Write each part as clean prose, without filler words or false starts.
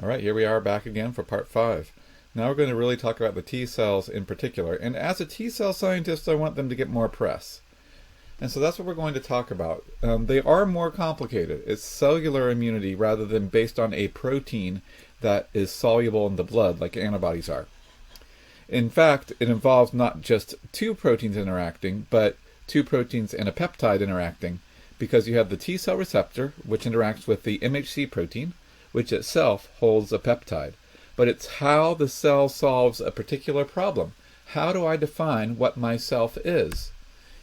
All right, here we are back again for part 5. Now we're going to really talk about the T cells in particular. And as a T cell scientist, I want them to get more press. And so that's what we're going to talk about. They are more complicated. It's cellular immunity rather than based on a protein that is soluble in the blood like antibodies are. In fact, it involves not just two proteins interacting, but two proteins and a peptide interacting, because you have the Tcell receptor, which interacts with the MHC protein, which itself holds a peptide. But it's how the cell solves a particular problem. How do I define what my self is?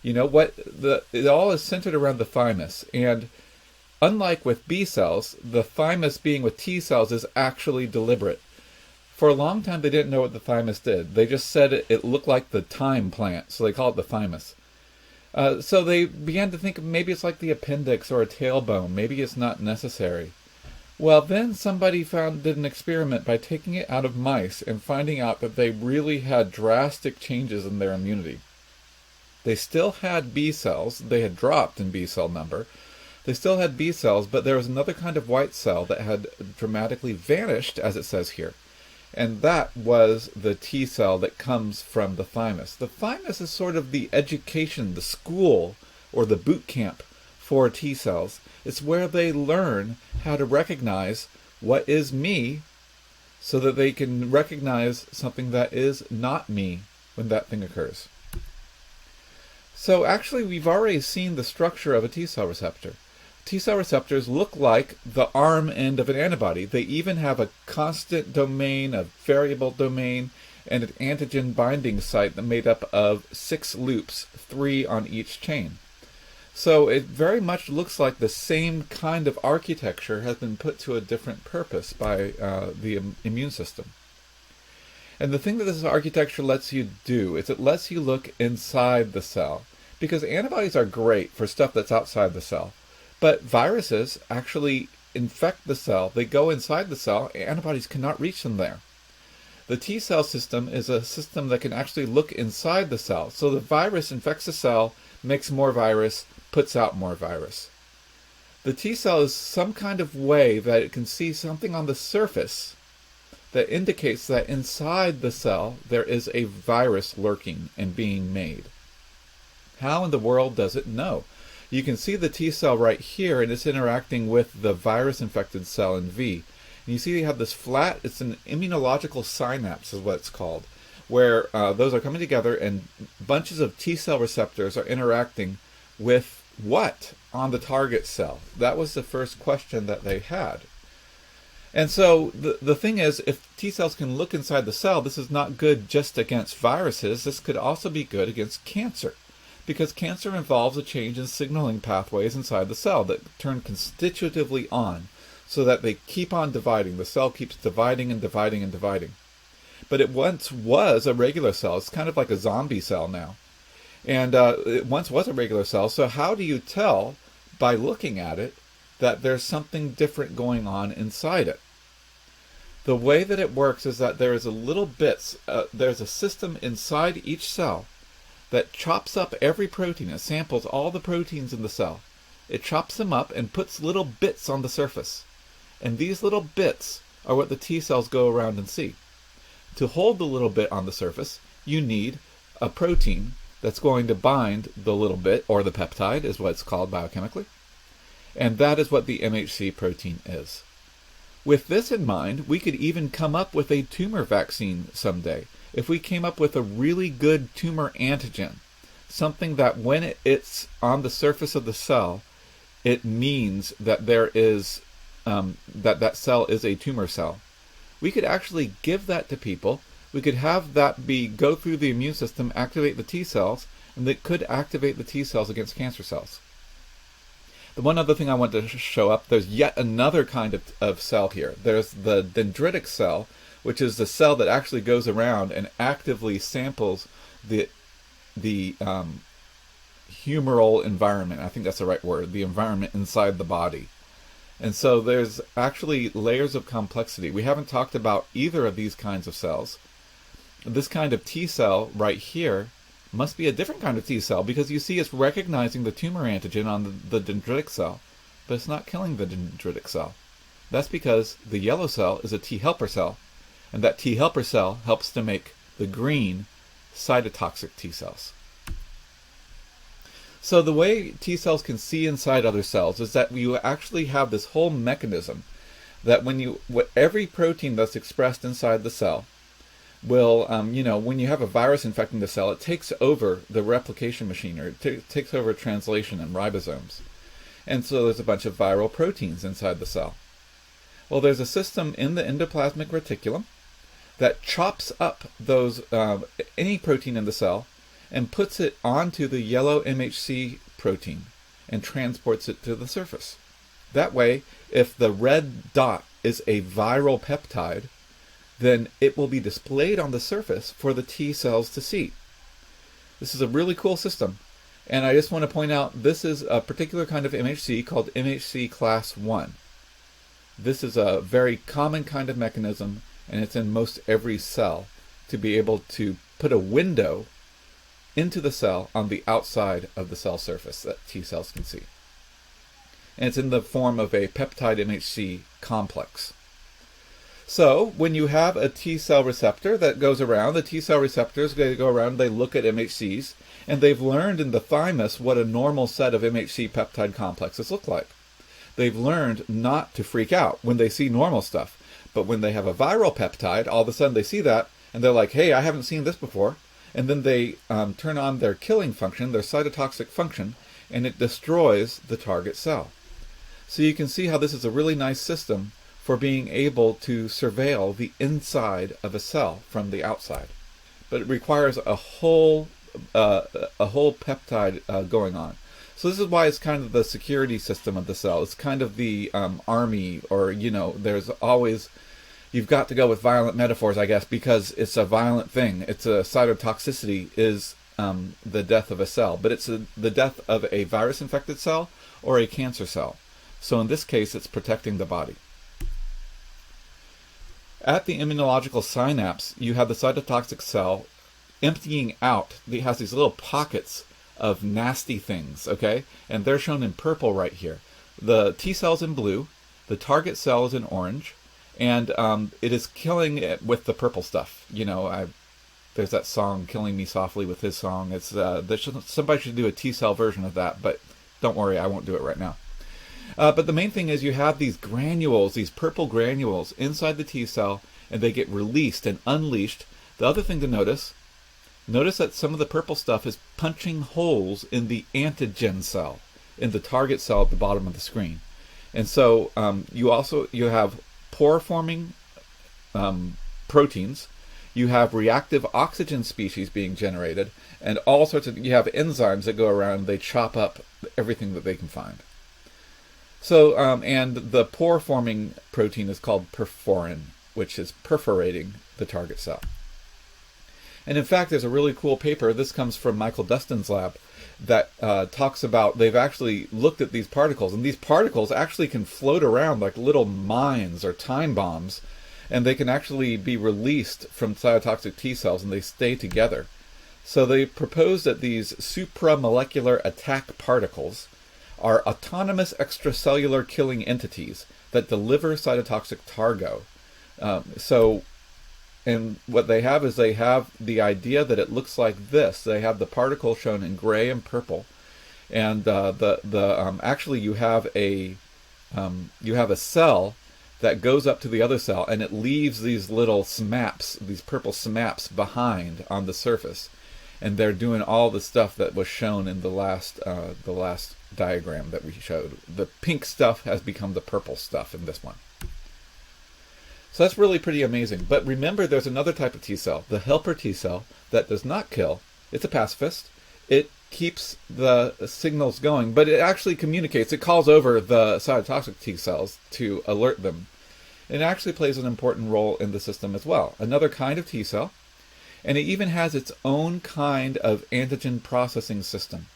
You know, it all is centered around the thymus. And unlike with B cells, the thymus being with T cells is actually deliberate. For a long time, they didn't know what the thymus did. They just said it looked like the thyme plant, so they call it the thymus. So they began to think maybe it's like the appendix or a tailbone. Maybe it's not necessary. Well, then somebody did an experiment by taking it out of mice and finding out that they really had drastic changes in their immunity. They still had B cells. They had dropped in B cell number. They still had B cells, but there was another kind of white cell that had dramatically vanished, as it says here. And that was the T cell that comes from the thymus. The thymus is sort of the education, the school, or the boot camp for T cells. It's where they learn how to recognize what is me so that they can recognize something that is not me when that thing occurs. So actually, we've already seen the structure of a T-cell receptor. T-cell receptors look like the arm end of an antibody. They even have a constant domain, a variable domain, and an antigen binding site that made up of 6 loops, 3 on each chain. So it very much looks like the same kind of architecture has been put to a different purpose by the immune system. And the thing that this architecture lets you do is it lets you look inside the cell. Because antibodies are great for stuff that's outside the cell. But viruses actually infect the cell. They go inside the cell. Antibodies cannot reach them there. The Tcell system is a system that can actually look inside the cell. So the virus infects the cell, makes more virus, puts out more virus. The T cell is some kind of way that it can see something on the surface that indicates that inside the cell there is a virus lurking and being made. How in the world does it know? You can see the T cell right here, and it's interacting with the virus-infected cell in V. And you see you have this flat, it's an immunological synapse is what it's called, where those are coming together and bunches of T-cell receptors are interacting with what on the target cell? That was the first question that they had. And so the thing is, if T cells can look inside the cell, this is not good just against viruses. This could also be good against cancer, because cancer involves a change in signaling pathways inside the cell that turn constitutively on so that they keep on dividing. The cell keeps dividing and dividing and dividing. But it once was a regular cell. It's kind of like a zombie cell now. And it once was a regular cell, so how do you tell by looking at it that there's something different going on inside it? The way that it works is that there is a little bits, there's a system inside each cell that chops up every protein. It samples all the proteins in the cell. It chops them up and puts little bits on the surface. And these little bits are what the T cells go around and see. To hold the little bit on the surface, you need a protein that's going to bind the little bit, or the peptide is what it's called biochemically. And that is what the MHC protein is. With this in mind, we could even come up with a tumor vaccine someday. If we came up with a really good tumor antigen, something that when it's on the surface of the cell, it means that there is that cell is a tumor cell. We could actually give that to people. We could have that go through the immune system, activate the T cells, and it could activate the T cells against cancer cells. The one other thing I want to show up, there's yet another kind of cell here. There's the dendritic cell, which is the cell that actually goes around and actively samples the humoral environment. I think that's the right word, the environment inside the body. And so there's actually layers of complexity. We haven't talked about either of these kinds of cells. This kind of T cell right here must be a different kind of T cell, because you see it's recognizing the tumor antigen on the dendritic cell, but it's not killing the dendritic cell. That's because the yellow cell is a T helper cell, and that T helper cell helps to make the green cytotoxic T cells. So the way T cells can see inside other cells is that you actually have this whole mechanism that every protein that's expressed inside the cell will, when you have a virus infecting the cell, it takes over the replication machinery, it takes over translation and ribosomes. And so there's a bunch of viral proteins inside the cell. Well, there's a system in the endoplasmic reticulum that chops up those any protein in the cell and puts it onto the yellow MHC protein and transports it to the surface. That way, if the red dot is a viral peptide, then it will be displayed on the surface for the T cells to see. This is a really cool system. And I just want to point out, this is a particular kind of MHC called MHC Class 1. This is a very common kind of mechanism, and it's in most every cell, to be able to put a window into the cell on the outside of the cell surface that T cells can see. And it's in the form of a peptide MHC complex. So when you have a T-cell receptor that goes around, the T-cell receptors, they go around, they look at MHCs, and they've learned in the thymus what a normal set of MHC peptide complexes look like. They've learned not to freak out when they see normal stuff. But when they have a viral peptide, all of a sudden they see that, and they're like, hey, I haven't seen this before. And then they turn on their killing function, their cytotoxic function, and it destroys the target cell. So you can see how this is a really nice system for being able to surveil the inside of a cell from the outside. But it requires a whole peptide going on. So this is why it's kind of the security system of the cell. It's kind of the army, or, there's always, you've got to go with violent metaphors, I guess, because it's a violent thing. It's a cytotoxicity is the death of a cell, but it's the death of a virus-infected cell or a cancer cell. So in this case, it's protecting the body. At the immunological synapse, you have the cytotoxic cell emptying out. It has these little pockets of nasty things, okay? And they're shown in purple right here. The T cell's in blue, the target cell is in orange, and it is killing it with the purple stuff. There's that song, Killing Me Softly, with his song. It's somebody should do a T-cell version of that, but don't worry, I won't do it right now. But the main thing is you have these granules, these purple granules inside the T cell, and they get released and unleashed. The other thing to notice that some of the purple stuff is punching holes in the antigen cell, in the target cell at the bottom of the screen. And so you have pore-forming proteins, you have reactive oxygen species being generated, and all sorts of, you have enzymes that go around, they chop up everything that they can find. So, and the pore-forming protein is called perforin, which is perforating the target cell. And in fact, there's a really cool paper, this comes from Michael Dustin's lab, that talks about, they've actually looked at these particles, and these particles actually can float around like little mines or time bombs, and they can actually be released from cytotoxic T cells, and they stay together. So they proposed that these supramolecular attack particles are autonomous extracellular killing entities that deliver cytotoxic targo. And what they have is they have the idea that it looks like this. They have the particle shown in gray and purple, and actually you have a cell that goes up to the other cell, and it leaves these little SMAPs, these purple SMAPs behind on the surface, and they're doing all the stuff that was shown in the last diagram that we showed. The pink stuff has become the purple stuff in this one. So that's really pretty amazing. But remember, there's another type of T cell, the helper T cell, that does not kill. It's a pacifist. It keeps the signals going, but it actually communicates. It calls over the cytotoxic T cells to alert them. It actually plays an important role in the system as well. Another kind of T cell, and it even has its own kind of antigen processing system.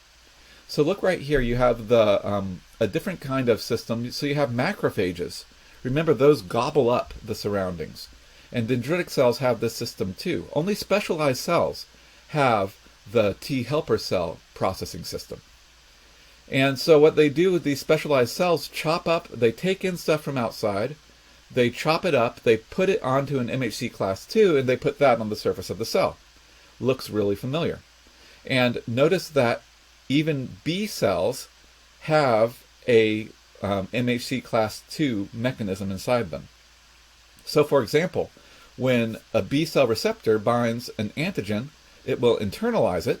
So look right here, you have a different kind of system. So you have macrophages. Remember, those gobble up the surroundings. And dendritic cells have this system too. Only specialized cells have the T helper cell processing system. And so what they do with these specialized cells, chop up, they take in stuff from outside, they chop it up, they put it onto an MHC Class 2, and they put that on the surface of the cell. Looks really familiar. And notice that even B cells have a MHC Class 2 mechanism inside them. So for example, when a B-cell receptor binds an antigen, it will internalize it,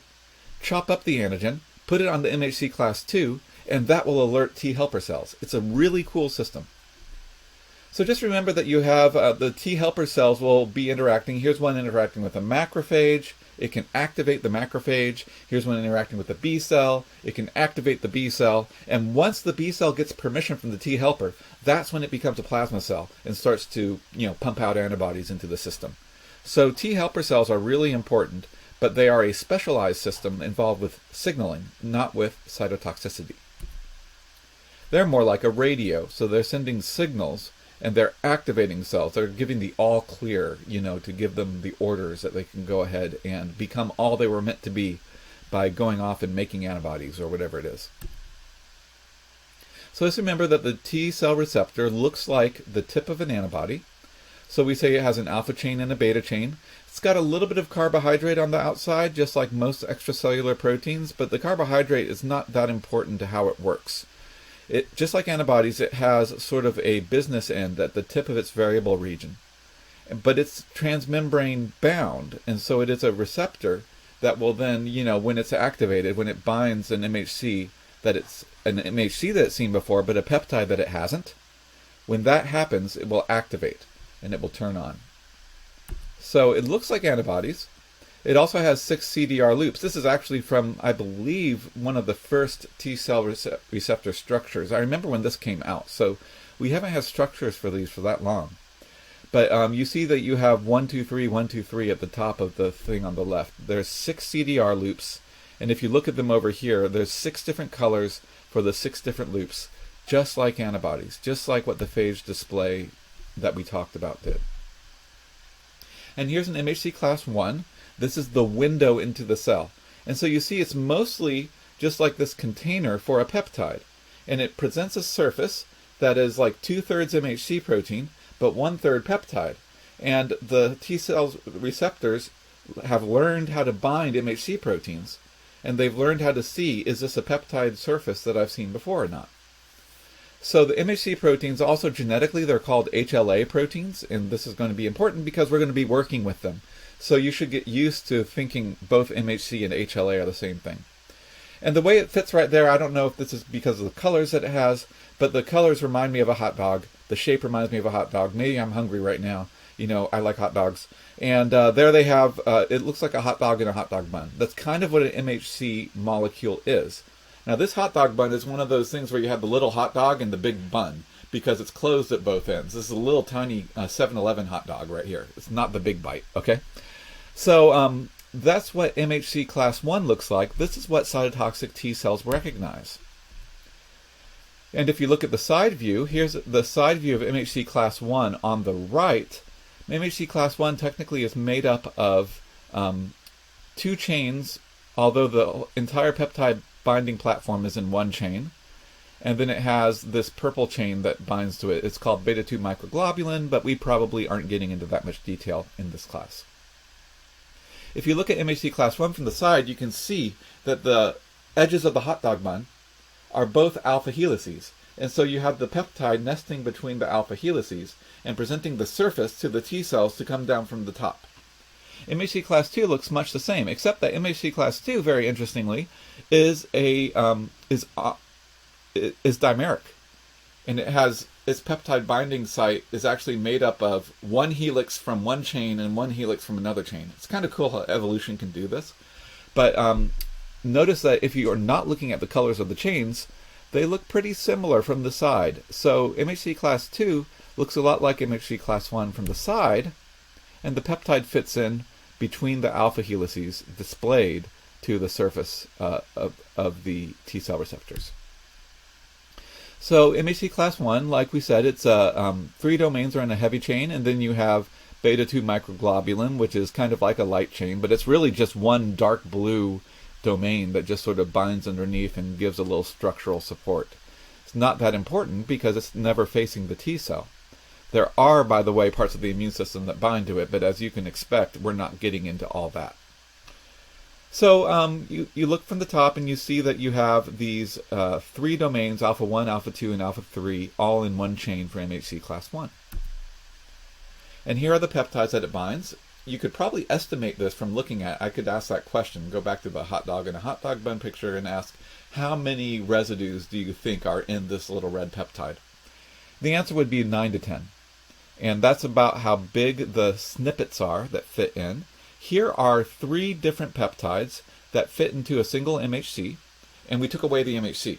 chop up the antigen, put it on the MHC Class 2, and that will alert T helper cells. It's a really cool system. So just remember that you have the T helper cells will be interacting. Here's one interacting with a macrophage. It can activate the macrophage. Here's one interacting with the B cell. It can activate the B cell. And once the B cell gets permission from the T helper, that's when it becomes a plasma cell and starts to, pump out antibodies into the system. So T helper cells are really important, but they are a specialized system involved with signaling, not with cytotoxicity. They're more like a radio, so they're sending signals and they're activating cells. They're giving the all clear, to give them the orders that they can go ahead and become all they were meant to be by going off and making antibodies or whatever it is. So let's remember that the T-cell receptor looks like the tip of an antibody. So we say it has an alpha chain and a beta chain. It's got a little bit of carbohydrate on the outside, just like most extracellular proteins, but the carbohydrate is not that important to how it works. Just like antibodies, it has sort of a business end at the tip of its variable region. But it's transmembrane bound, and so it is a receptor that will then, when it's activated, when it binds an MHC, that it's an MHC that it's seen before, but a peptide that it hasn't, when that happens, it will activate, and it will turn on. So it looks like antibodies. It also has 6 CDR loops. This is actually from, I believe, one of the first T-cell receptor structures. I remember when this came out, so we haven't had structures for these for that long. But you see that you have 1, 2, 3, 1, 2, 3 at the top of the thing on the left. There's 6 CDR loops, and if you look at them over here, there's 6 different colors for the 6 different loops, just like antibodies, just like what the phage display that we talked about did. And here's an MHC Class 1. This is the window into the cell. And so you see it's mostly just like this container for a peptide. And it presents a surface that is like 2/3 MHC protein, but 1/3 peptide. And the T-cell receptors have learned how to bind MHC proteins. And they've learned how to see, is this a peptide surface that I've seen before or not? So the MHC proteins, also genetically, they're called HLA proteins. And this is going to be important because we're going to be working with them. So you should get used to thinking both MHC and HLA are the same thing. And the way it fits right there, I don't know if this is because of the colors that it has, but the colors remind me of a hot dog. The shape reminds me of a hot dog. Maybe I'm hungry right now. I like hot dogs. And there they have, it looks like a hot dog in a hot dog bun. That's kind of what an MHC molecule is. Now this hot dog bun is one of those things where you have the little hot dog and the big bun, because it's closed at both ends. This is a little tiny 7-Eleven hot dog right here. It's not the big bite, okay? So that's what MHC Class 1 looks like. This is what cytotoxic T cells recognize. And if you look at the side view, here's the side view of MHC Class 1 on the right. MHC Class 1 technically is made up of 2 chains, although the entire peptide binding platform is in 1 chain. And then it has this purple chain that binds to it. It's called beta-2 microglobulin, but we probably aren't getting into that much detail in this class. If you look at MHC Class 1 from the side, you can see that the edges of the hot dog bun are both alpha helices. And so you have the peptide nesting between the alpha helices and presenting the surface to the T cells to come down from the top. MHC Class 2 looks much the same, except that MHC Class 2, very interestingly, is dimeric. And it has its peptide binding site is actually made up of 1 helix from 1 chain and 1 helix from another chain. It's kind of cool how evolution can do this. But notice that if you are not looking at the colors of the chains, they look pretty similar from the side. So MHC Class 2 looks a lot like MHC Class 1 from the side, and the peptide fits in between the alpha helices displayed to the surface of the T-cell receptors. So MHC Class 1, like we said, it's 3 domains are in a heavy chain, and then you have beta-2 microglobulin, which is kind of like a light chain, but it's really just one dark blue domain that just sort of binds underneath and gives a little structural support. It's not that important because it's never facing the T cell. There are, by the way, parts of the immune system that bind to it, but as you can expect, we're not getting into all that. So you look from the top and you see that you have these 3 domains, alpha 1, alpha 2, and alpha 3, all in one chain for MHC class 1. And here are the peptides that it binds. You could probably estimate this from looking at, I could ask that question, go back to the hot dog and a hot dog bun picture and ask, how many residues do you think are in this little red peptide? The answer would be 9 to 10. And that's about how big the snippets are that fit in. Here are 3 different peptides that fit into a single MHC, and we took away the MHC.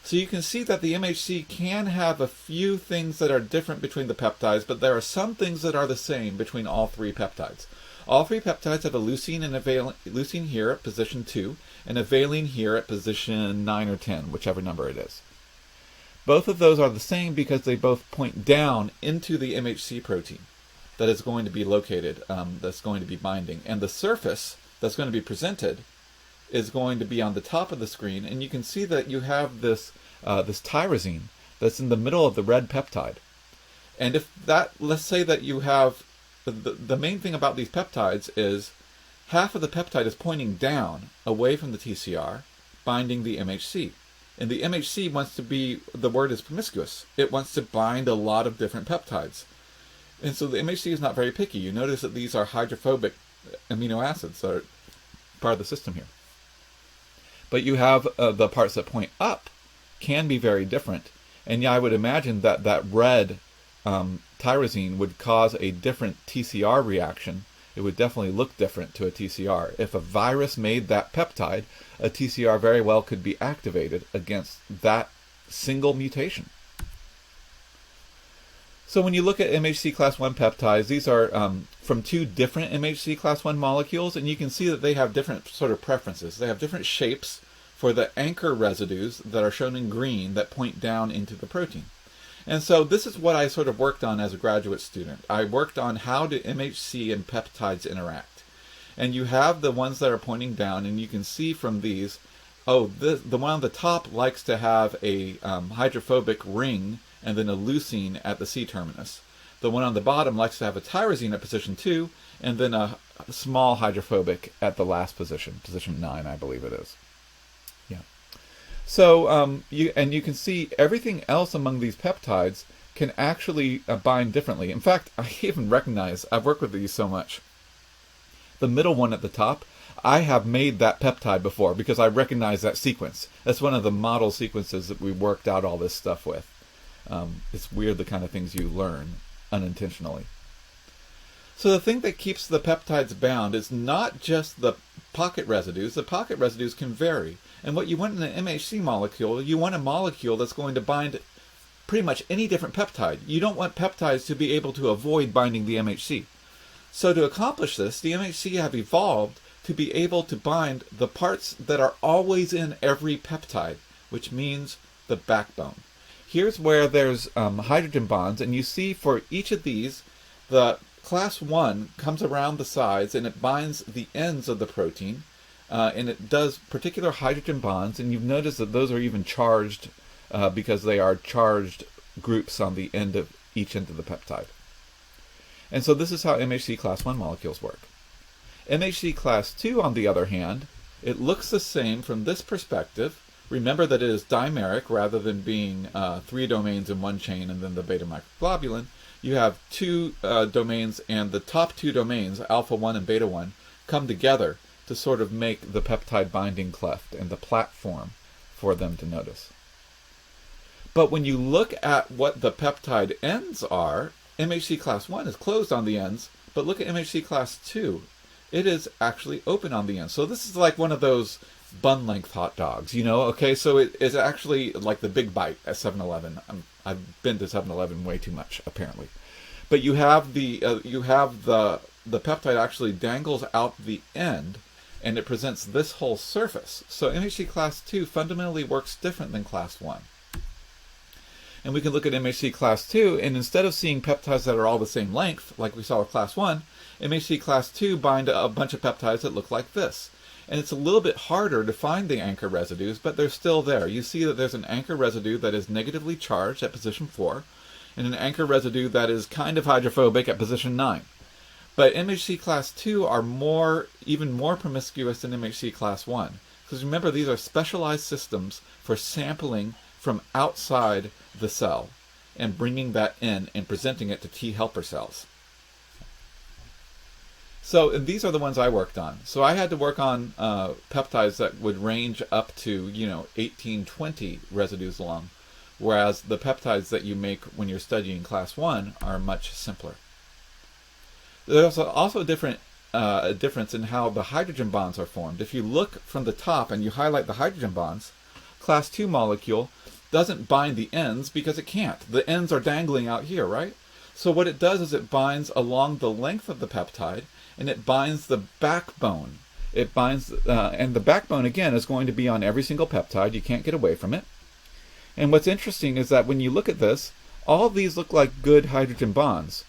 So you can see that the MHC can have a few things that are different between the peptides, but there are some things that are the same between all 3 peptides. All 3 peptides have a leucine and a valine, leucine here at position 2, and a valine here at position 9 or 10, whichever number it is. Both of those are the same because they both point down into the MHC protein that is going to be located, that's going to be binding. And the surface that's going to be presented is going to be on the top of the screen, and you can see that you have this tyrosine that's in the middle of the red peptide. And if that, let's say that you have, the main thing about these peptides is half of the peptide is pointing down away from the TCR, binding the MHC. And the MHC wants to be, the word is promiscuous. It wants to bind a lot of different peptides. And so the MHC is not very picky. You notice that these are hydrophobic amino acids that are part of the system here. But you have the parts that point up can be very different. And yeah, I would imagine that that red tyrosine would cause a different TCR reaction. It would definitely look different to a TCR. If a virus made that peptide, a TCR very well could be activated against that single mutation. So when you look at MHC class 1 peptides, these are from 2 different MHC class 1 molecules, and you can see that they have different sort of preferences. They have different shapes for the anchor residues that are shown in green that point down into the protein. And so this is what I sort of worked on as a graduate student. I worked on how do MHC and peptides interact. And you have the ones that are pointing down, and you can see from these, oh, the one on the top likes to have a hydrophobic ring and then a leucine at the C-terminus. The one on the bottom likes to have a tyrosine at position 2, and then a small hydrophobic at the last position, position 9, I believe it is. Yeah. So you can see everything else among these peptides can actually bind differently. In fact, I even recognize, I've worked with these so much. The middle one at the top, I have made that peptide before because I recognize that sequence. That's one of the model sequences that we worked out all this stuff with. It's weird the kind of things you learn unintentionally. So the thing that keeps the peptides bound is not just the pocket residues. The pocket residues can vary. And what you want in an MHC molecule, you want a molecule that's going to bind pretty much any different peptide. You don't want peptides to be able to avoid binding the MHC. So to accomplish this, the MHC have evolved to be able to bind the parts that are always in every peptide, which means the backbone. Here's where there's hydrogen bonds, and you see for each of these, the class 1 comes around the sides and it binds the ends of the protein, and it does particular hydrogen bonds, and you've noticed that those are even charged because they are charged groups on the end of each end of the peptide. And so this is how MHC class 1 molecules work. MHC class 2, on the other hand, it looks the same from this perspective. Remember that it is dimeric rather than being 3 domains in one chain and then the beta microglobulin. You have 2 domains, and the top 2 domains, alpha 1 and beta 1, come together to sort of make the peptide binding cleft and the platform for them to notice. But when you look at what the peptide ends are, MHC class 1 is closed on the ends, but look at MHC class 2. It is actually open on the ends. So this is like one of those bun-length hot dogs, you know? Okay, so it is actually like the big bite at 7-Eleven. I've been to 7-Eleven way too much, apparently. But you have the peptide actually dangles out the end, and it presents this whole surface. So MHC class 2 fundamentally works different than class 1. And we can look at MHC class 2, and instead of seeing peptides that are all the same length, like we saw with class 1, MHC class 2 bind a bunch of peptides that look like this. And it's a little bit harder to find the anchor residues, but they're still there. You see that there's an anchor residue that is negatively charged at position 4, and an anchor residue that is kind of hydrophobic at position 9. But MHC Class 2 are even more promiscuous than MHC Class 1. Because remember, these are specialized systems for sampling from outside the cell and bringing that in and presenting it to T helper cells. So these are the ones I worked on. So I had to work on peptides that would range up to 18, 20 residues long, whereas the peptides that you make when you're studying Class 1 are much simpler. There's also a difference in how the hydrogen bonds are formed. If you look from the top and you highlight the hydrogen bonds, Class 2 molecule doesn't bind the ends because it can't. The ends are dangling out here, right? So what it does is it binds along the length of the peptide, and it binds the backbone. It binds, and the backbone, again, is going to be on every single peptide. You can't get away from it. And what's interesting is that when you look at this, all of these look like good hydrogen bonds.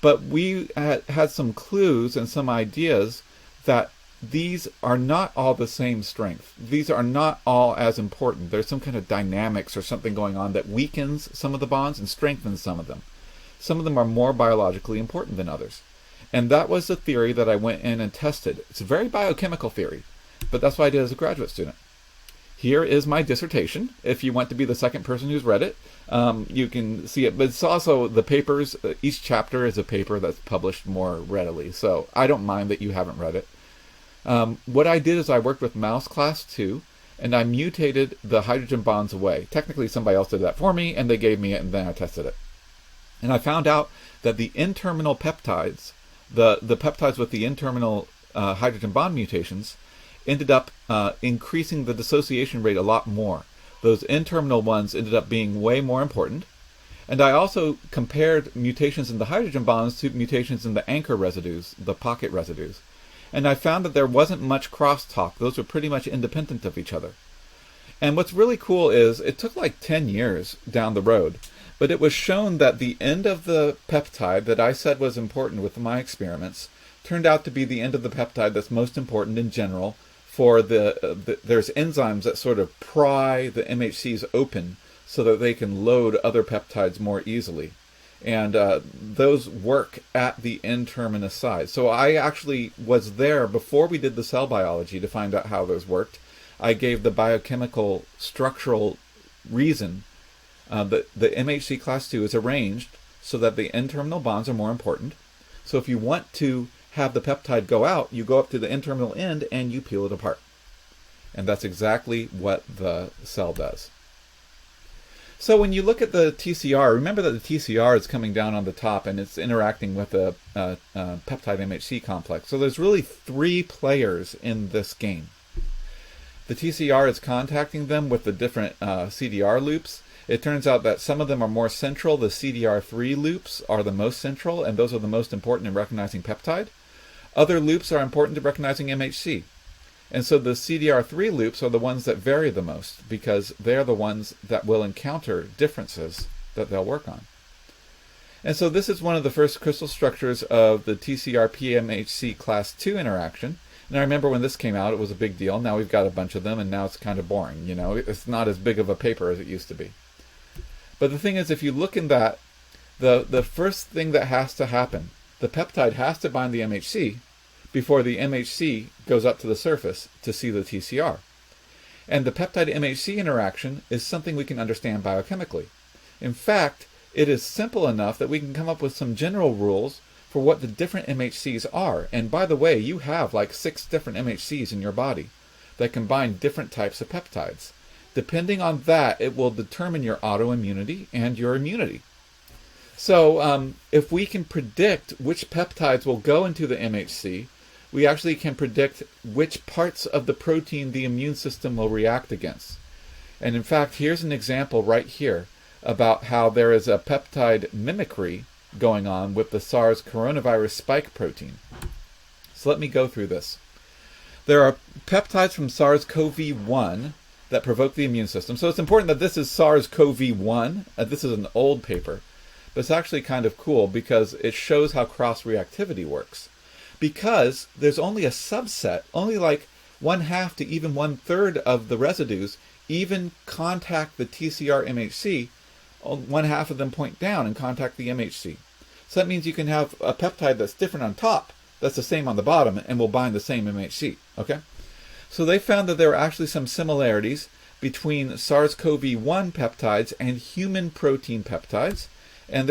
But we had some clues and some ideas that these are not all the same strength. These are not all as important. There's some kind of dynamics or something going on that weakens some of the bonds and strengthens some of them. Some of them are more biologically important than others. And that was the theory that I went in and tested. It's a very biochemical theory, but that's what I did as a graduate student. Here is my dissertation. If you want to be the second person who's read it, you can see it. But it's also the papers. Each chapter is a paper that's published more readily. So I don't mind that you haven't read it. What I did is I worked with mouse class 2, and I mutated the hydrogen bonds away. Technically, somebody else did that for me, and they gave me it, and then I tested it. And I found out that the N-terminal peptides, the peptides with the N-terminal hydrogen bond mutations, ended up increasing the dissociation rate a lot more. Those N-terminal ones ended up being way more important. And I also compared mutations in the hydrogen bonds to mutations in the anchor residues, the pocket residues. And I found that there wasn't much crosstalk. Those were pretty much independent of each other. And what's really cool is it took like 10 years down the road, but it was shown that the end of the peptide that I said was important with my experiments turned out to be the end of the peptide that's most important in general for there's enzymes that sort of pry the MHCs open so that they can load other peptides more easily. And those work at the N-terminus side. So I actually was there before we did the cell biology to find out how those worked. I gave the biochemical structural reason that the MHC class 2 is arranged so that the N-terminal bonds are more important. So if you want to have the peptide go out, you go up to the N-terminal end and you peel it apart. And that's exactly what the cell does. So when you look at the TCR, remember that the TCR is coming down on the top and it's interacting with the peptide MHC complex. So there's really 3 players in this game. The TCR is contacting them with the different CDR loops. It turns out that some of them are more central. The CDR3 loops are the most central, and those are the most important in recognizing peptide. Other loops are important to recognizing MHC. And so the CDR3 loops are the ones that vary the most because they're the ones that will encounter differences that they'll work on. And so this is one of the first crystal structures of the TCR+MHC Class 2 interaction. And I remember when this came out, it was a big deal. Now we've got a bunch of them, and now it's kind of boring. You know, it's not as big of a paper as it used to be. But the thing is, if you look in that, the first thing that has to happen, the peptide has to bind the MHC before the MHC goes up to the surface to see the TCR. And the peptide-MHC interaction is something we can understand biochemically. In fact, it is simple enough that we can come up with some general rules for what the different MHCs are. And by the way, you have like 6 different MHCs in your body that combine different types of peptides. Depending on that, it will determine your autoimmunity and your immunity. So if we can predict which peptides will go into the MHC, we actually can predict which parts of the protein the immune system will react against. And in fact, here's an example right here about how there is a peptide mimicry going on with the SARS coronavirus spike protein. So let me go through this. There are peptides from SARS-CoV-1 that provoke the immune system. So it's important that this is SARS-CoV-1. This is an old paper, but it's actually kind of cool because it shows how cross-reactivity works. Because there's only a subset, only like 1/2 to even 1/3 of the residues even contact the TCR-MHC, one half of them point down and contact the MHC. So that means you can have a peptide that's different on top, that's the same on the bottom, and will bind the same MHC. Okay? So they found that there were actually some similarities between SARS-CoV-1 peptides and human protein peptides, and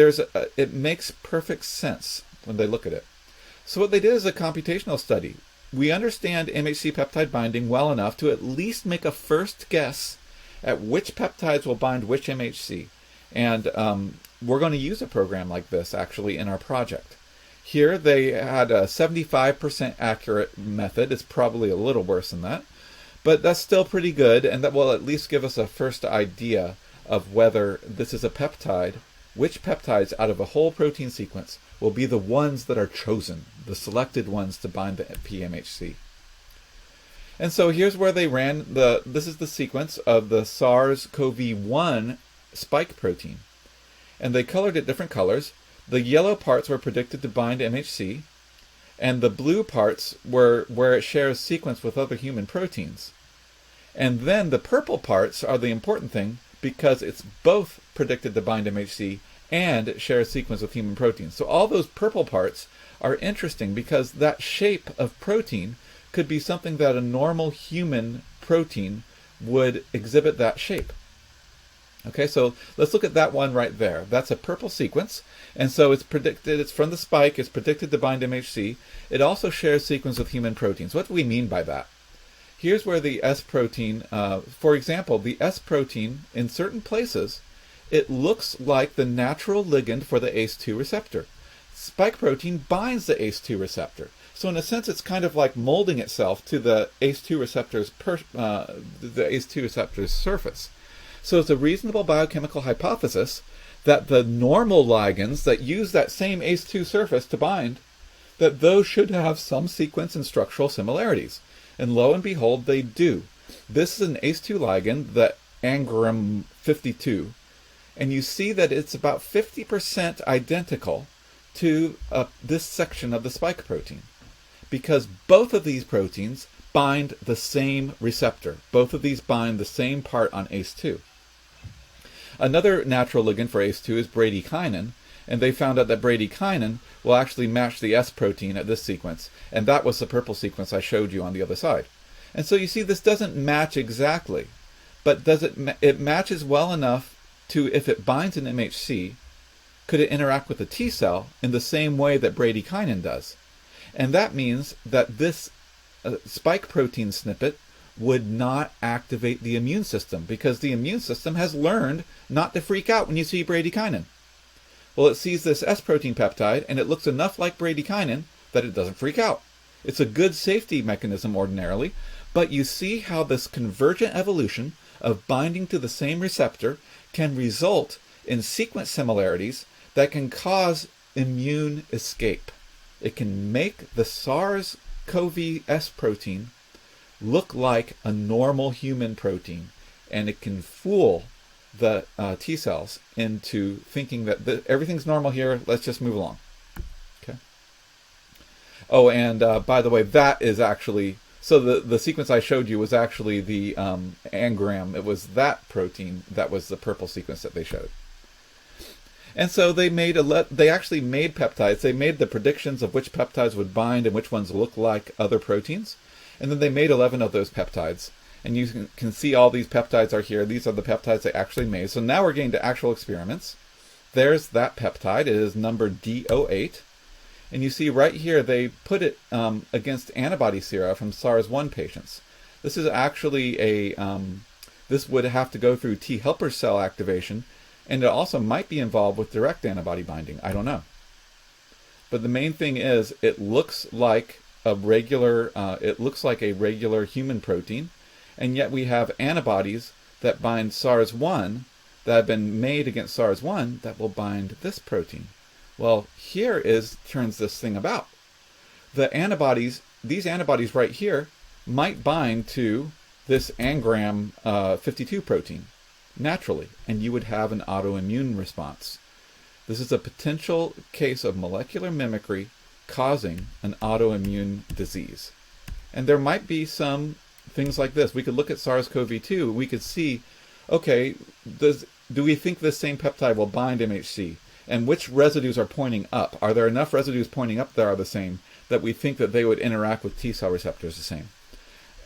it makes perfect sense when they look at it. So what they did is a computational study. We understand MHC peptide binding well enough to at least make a first guess at which peptides will bind which MHC. And we're going to use a program like this actually in our project. Here they had a 75% accurate method. It's probably a little worse than that, but that's still pretty good, and that will at least give us a first idea of whether this is a peptide, which peptides out of a whole protein sequence will be the ones that are chosen, the selected ones to bind the PMHC. And so here's where they ran this is the sequence of the SARS-CoV-1 spike protein. And they colored it different colors. The yellow parts were predicted to bind MHC, and the blue parts were where it shares sequence with other human proteins. And then the purple parts are the important thing because it's both predicted to bind MHC and share a sequence with human proteins. So all those purple parts are interesting because that shape of protein could be something that a normal human protein would exhibit that shape. Okay, so let's look at that one right there. That's a purple sequence, and so it's predicted, it's from the spike, it's predicted to bind MHC. It also shares sequence with human proteins. What do we mean by that? Here's where the S protein, for example, the S protein in certain places, it looks like the natural ligand for the ACE2 receptor. Spike protein binds the ACE2 receptor. So in a sense, it's kind of like molding itself to the ACE2 receptor's surface. So it's a reasonable biochemical hypothesis that the normal ligands that use that same ACE2 surface to bind, that those should have some sequence and structural similarities. And lo and behold, they do. This is an ACE2 ligand, the Angram 52, and you see that it's about 50% identical to this section of the spike protein, because both of these proteins bind the same receptor. Both of these bind the same part on ACE2. Another natural ligand for ACE2 is bradykinin, and they found out that bradykinin will actually match the S protein at this sequence, and that was the purple sequence I showed you on the other side. And so you see this doesn't match exactly, but it matches well enough to, if it binds an MHC, could it interact with a T cell in the same way that bradykinin does? And that means that this spike protein snippet would not activate the immune system, because the immune system has learned not to freak out when you see bradykinin. Well, it sees this S protein peptide, and it looks enough like bradykinin that it doesn't freak out. It's a good safety mechanism ordinarily, but you see how this convergent evolution of binding to the same receptor can result in sequence similarities that can cause immune escape. It can make the SARS-CoV S protein look like a normal human protein, and it can fool the T cells into thinking that everything's normal here, let's just move along. Okay. Oh, and by the way, that is actually, so the sequence I showed you was actually the Angram. It was that protein that was the purple sequence that they showed. And so they actually made peptides. They made the predictions of which peptides would bind and which ones look like other proteins. And then they made 11 of those peptides. And you can see all these peptides are here. These are the peptides they actually made. So now we're getting to actual experiments. There's that peptide. It is number D08. And you see right here they put it against antibody sera from SARS-1 patients. This is actually this would have to go through T helper cell activation, and it also might be involved with direct antibody binding. I don't know. But the main thing is it looks like a regular human protein, and yet we have antibodies that bind SARS-1 that have been made against SARS-1 that will bind this protein. Well, here turns this thing about. These antibodies right here might bind to this Angram 52 protein naturally, and you would have an autoimmune response. This is a potential case of molecular mimicry causing an autoimmune disease. And there might be some things like this. We could look at SARS-CoV-2, we could see, okay, do we think this same peptide will bind MHC? And which residues are pointing up? Are there enough residues pointing up that are the same that we think that they would interact with T-cell receptors the same?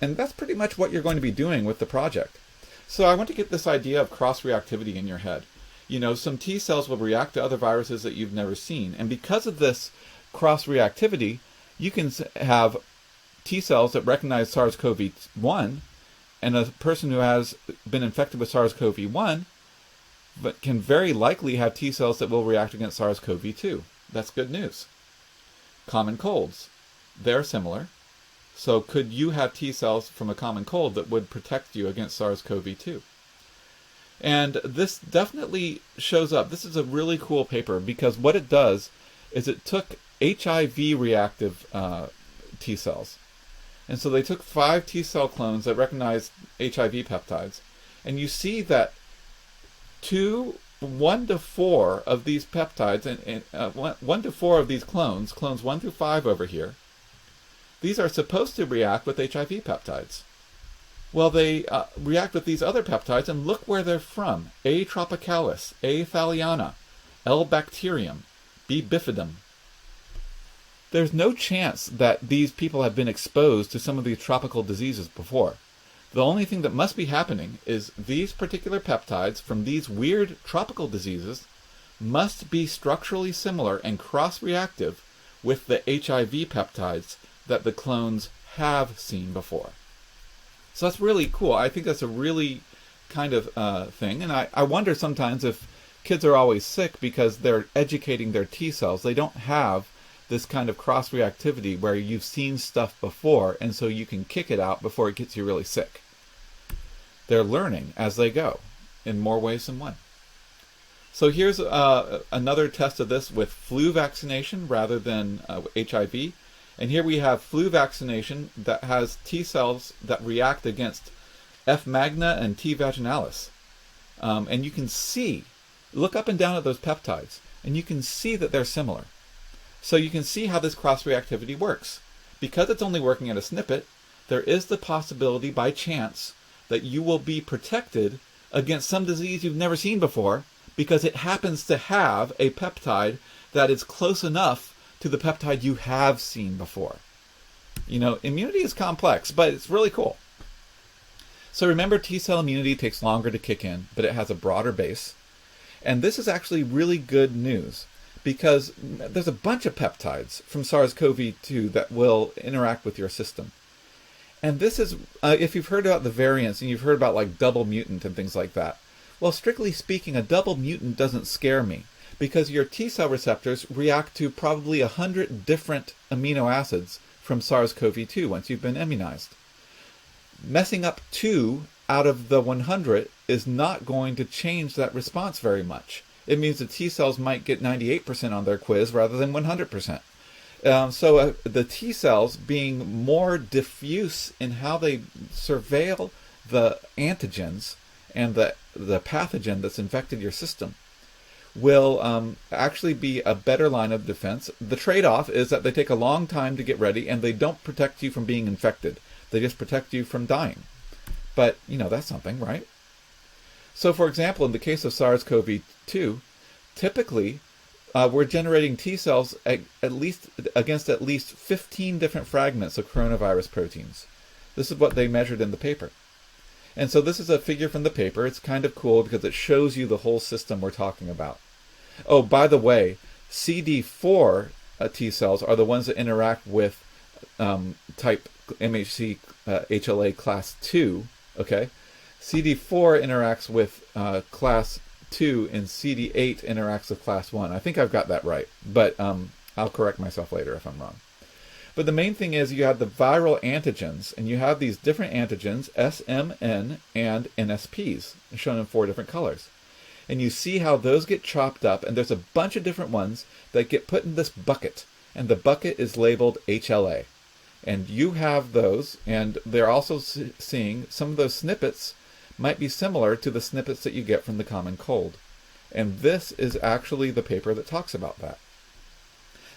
And that's pretty much what you're going to be doing with the project. So I want to get this idea of cross-reactivity in your head. You know, some T cells will react to other viruses that you've never seen. And because of this cross-reactivity, you can have T cells that recognize SARS-CoV-1, and a person who has been infected with SARS-CoV-1 but can very likely have T cells that will react against SARS-CoV-2. That's good news. Common colds, they're similar. So could you have T cells from a common cold that would protect you against SARS-CoV-2? And this definitely shows up. This is a really cool paper because what it does is it took HIV reactive T cells. And so they took 5 T cell clones that recognized HIV peptides. And you see that 1 to 4 of these peptides, and 1 to 4 of these clones 1 through 5 over here, these are supposed to react with HIV peptides. Well, they react with these other peptides, and look where they're from. A. tropicalis, A. thaliana, L. bacterium, B. bifidum. There's no chance that these people have been exposed to some of these tropical diseases before. The only thing that must be happening is these particular peptides from these weird tropical diseases must be structurally similar and cross-reactive with the HIV peptides that the clones have seen before. So that's really cool. I think that's a really kind of thing. And I wonder sometimes if kids are always sick because they're educating their T cells. They don't have this kind of cross-reactivity where you've seen stuff before, and so you can kick it out before it gets you really sick. They're learning as they go in more ways than one. So here's another test of this with flu vaccination rather than HIV. And here we have flu vaccination that has T cells that react against F. magna and T. vaginalis. And you can see, look up and down at those peptides, and you can see that they're similar. So you can see how this cross-reactivity works. Because it's only working at a snippet, there is the possibility by chance that you will be protected against some disease you've never seen before because it happens to have a peptide that is close enough to the peptide you have seen before. You know, immunity is complex, but it's really cool. So remember, T-cell immunity takes longer to kick in, but it has a broader base. And this is actually really good news because there's a bunch of peptides from SARS-CoV-2 that will interact with your system. And this is, if you've heard about the variants and you've heard about like double mutant and things like that, well, strictly speaking, a double mutant doesn't scare me because your T-cell receptors react to probably 100 different amino acids from SARS-CoV-2 once you've been immunized. Messing up 2 out of the 100 is not going to change that response very much. It means the T cells might get 98% on their quiz rather than 100%. So the T cells being more diffuse in how they surveil the antigens and the pathogen that's infected your system will actually be a better line of defense. The trade-off is that they take a long time to get ready and they don't protect you from being infected. They just protect you from dying. But, you know, that's something, right? So, for example, in the case of SARS-CoV-2, typically we're generating T cells against at least 15 different fragments of coronavirus proteins. This is what they measured in the paper. And so this is a figure from the paper. It's kind of cool because it shows you the whole system we're talking about. Oh, by the way, CD4 T cells are the ones that interact with type MHC HLA class 2. Okay, CD4 interacts with class 2 and CD8 interacts with class 1. I think I've got that right, but I'll correct myself later if I'm wrong. But the main thing is you have the viral antigens, and you have these different antigens, S, M, N, and NSPs, shown in 4 different colors. And you see how those get chopped up, and there's a bunch of different ones that get put in this bucket, and the bucket is labeled HLA. And you have those, and they're also seeing some of those snippets might be similar to the snippets that you get from the common cold. And this is actually the paper that talks about that.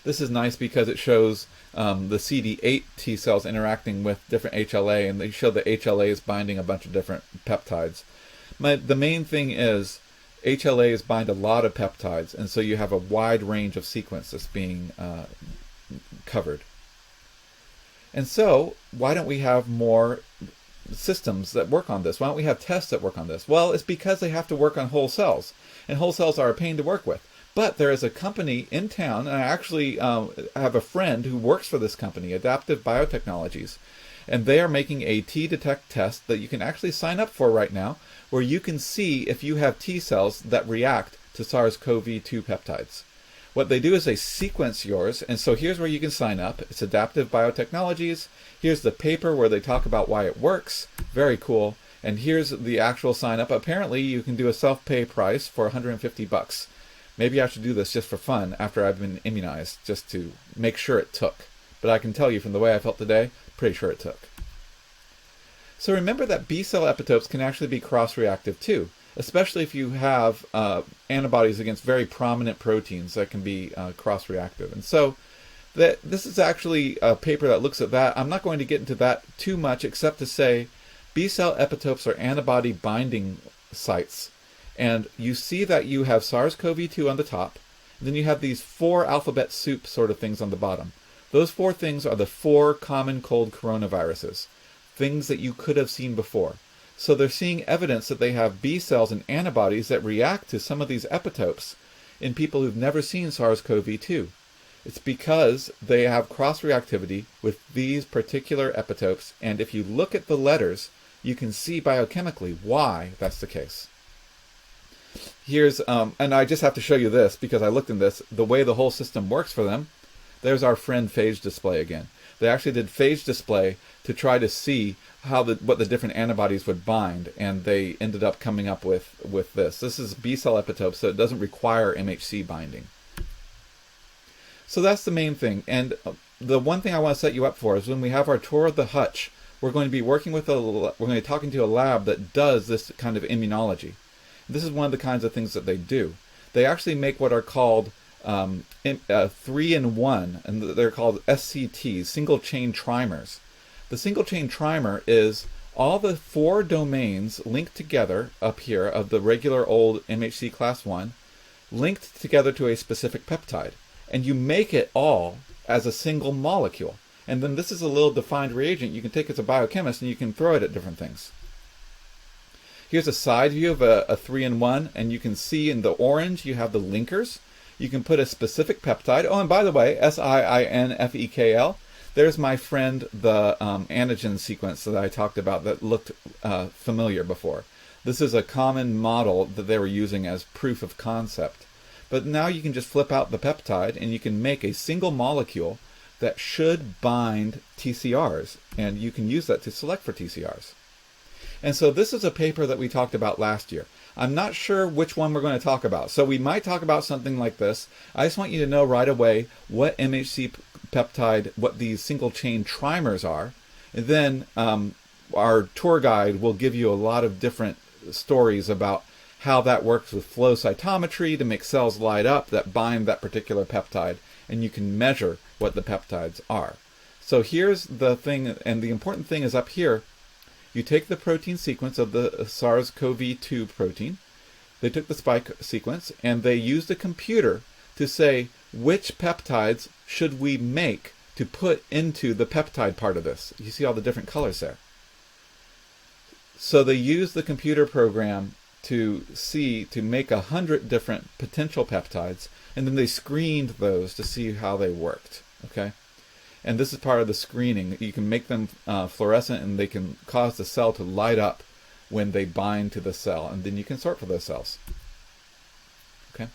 This is nice because it shows the CD8 T cells interacting with different HLA, and they show that HLA is binding a bunch of different peptides. The main thing is HLAs bind a lot of peptides, and so you have a wide range of sequence that's being covered. And so, why don't we have more systems that work on this? Why don't we have tests that work on this? Well, it's because they have to work on whole cells, and whole cells are a pain to work with. But there is a company in town, and I actually have a friend who works for this company, Adaptive Biotechnologies, and they are making a T-detect test that you can actually sign up for right now, where you can see if you have T cells that react to SARS-CoV-2 peptides. What they do is they sequence yours, and so here's where you can sign up. It's Adaptive Biotechnologies. Here's the paper where they talk about why it works. Very cool. And here's the actual sign up. Apparently, you can do a self-pay price for $150. Maybe I should do this just for fun after I've been immunized, just to make sure it took. But I can tell you from the way I felt today, pretty sure it took. So remember that B-cell epitopes can actually be cross-reactive too, especially if you have antibodies against very prominent proteins that can be cross-reactive. And so this is actually a paper that looks at that. I'm not going to get into that too much, except to say B-cell epitopes are antibody binding sites. And you see that you have SARS-CoV-2 on the top, and then you have these 4 alphabet soup sort of things on the bottom. Those 4 things are the 4 common cold coronaviruses, things that you could have seen before. So they're seeing evidence that they have B cells and antibodies that react to some of these epitopes in people who've never seen SARS-CoV-2. It's because they have cross-reactivity with these particular epitopes, and if you look at the letters, you can see biochemically why that's the case. Here's, and I just have to show you this because I looked in this, the way the whole system works for them. There's our friend phage display again. They actually did phage display to try to see how what the different antibodies would bind, and they ended up coming up with this. This is B-cell epitope, so it doesn't require MHC binding. So that's the main thing. And the one thing I want to set you up for is when we have our tour of the hutch, we're going to be working with we're going to be talking to a lab that does this kind of immunology. This is one of the kinds of things that they do. They actually make what are called 3-in-1, and they're called SCTs, single chain trimers. The single chain trimer is all the 4 domains linked together up here of the regular old MHC Class 1, linked together to a specific peptide. And you make it all as a single molecule. And then this is a little defined reagent you can take as a biochemist and you can throw it at different things. Here's a side view of a 3-in-1, and you can see in the orange you have the linkers. You can put a specific peptide. Oh, and by the way, SIINFEKL. There's my friend, the antigen sequence that I talked about that looked familiar before. This is a common model that they were using as proof of concept. But now you can just flip out the peptide and you can make a single molecule that should bind TCRs. And you can use that to select for TCRs. And so this is a paper that we talked about last year. I'm not sure which one we're going to talk about. So we might talk about something like this. I just want you to know right away what MHC peptide, what these single chain trimers are. And then our tour guide will give you a lot of different stories about how that works with flow cytometry to make cells light up that bind that particular peptide. And you can measure what the peptides are. So here's the thing, and the important thing is up here. You take the protein sequence of the SARS-CoV-2 protein. They took the spike sequence, and they used a computer to say which peptides should we make to put into the peptide part of this. You see all the different colors there. So they used the computer program to make 100 different potential peptides, and then they screened those to see how they worked. Okay. And this is part of the screening. You can make them fluorescent, and they can cause the cell to light up when they bind to the cell, and then you can sort for those cells. Okay.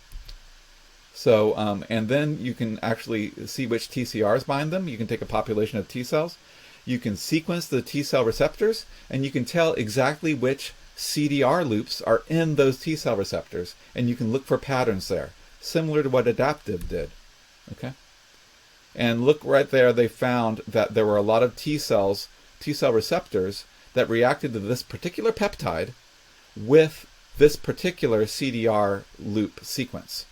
So, and then you can actually see which TCRs bind them. You can take a population of T cells. You can sequence the Tcell receptors, and you can tell exactly which CDR loops are in those Tcell receptors, and you can look for patterns there, similar to what Adaptive did. Okay. And look right there, they found that there were a lot of Tcell receptors that reacted to this particular peptide with this particular CDR loop sequence.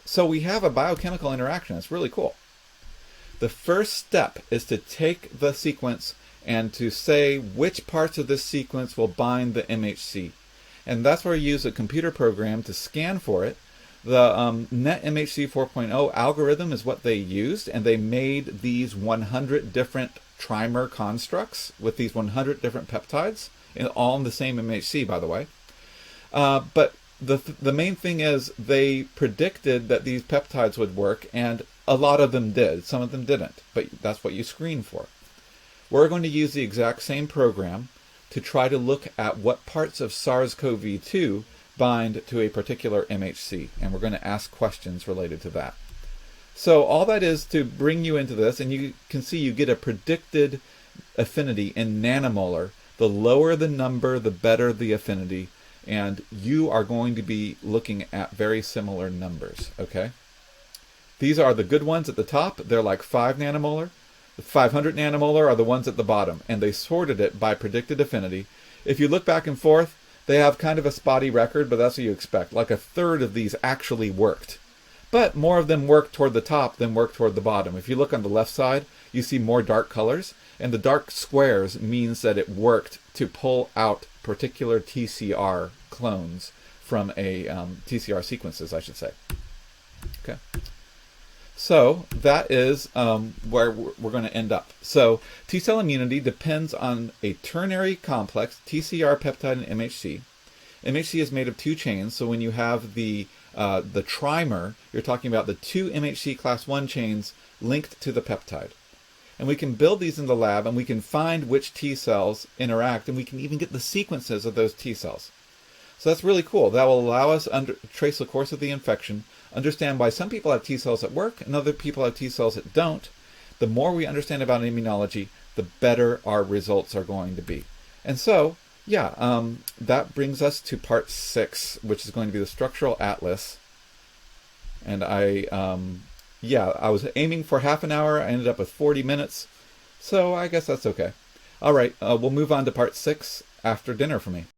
So we have a biochemical interaction. It's really cool. The first step is to take the sequence and to say which parts of this sequence will bind the MHC. And that's where we use a computer program to scan for it. The Net MHC 4.0 algorithm is what they used, and they made these 100 different trimer constructs with these 100 different peptides, all in the same MHC, by the way. But the main thing is they predicted that these peptides would work, and a lot of them did. Some of them didn't, but that's what you screen for. We're going to use the exact same program to try to look at what parts of SARS-CoV-2 bind to a particular MHC, and we're going to ask questions related to that. So all that is to bring you into this, and you can see you get a predicted affinity in nanomolar. The lower the number, the better the affinity, and you are going to be looking at very similar numbers, okay? These are the good ones at the top. They're like 5 nanomolar. The 500 nanomolar are the ones at the bottom, and they sorted it by predicted affinity. If you look back and forth, they have kind of a spotty record, but that's what you expect. Like a third of these actually worked. But more of them work toward the top than work toward the bottom. If you look on the left side, you see more dark colors, and the dark squares means that it worked to pull out particular TCR clones from a TCR sequences, I should say. Okay. So that is where we're going to end up. So T-cell immunity depends on a ternary complex, TCR, peptide, and MHC. MHC is made of 2 chains, so when you have the trimer, you're talking about the 2 MHC Class 1 chains linked to the peptide. And we can build these in the lab, and we can find which T cells interact, and we can even get the sequences of those T cells. So that's really cool. That will allow us to trace the course of the infection, understand why some people have T cells that work and other people have T cells that don't. The more we understand about immunology, the better our results are going to be. And so, yeah, that brings us to part 6, which is going to be the structural atlas. And I was aiming for half an hour. I ended up with 40 minutes. So I guess that's okay. All right, we'll move on to part 6 after dinner for me.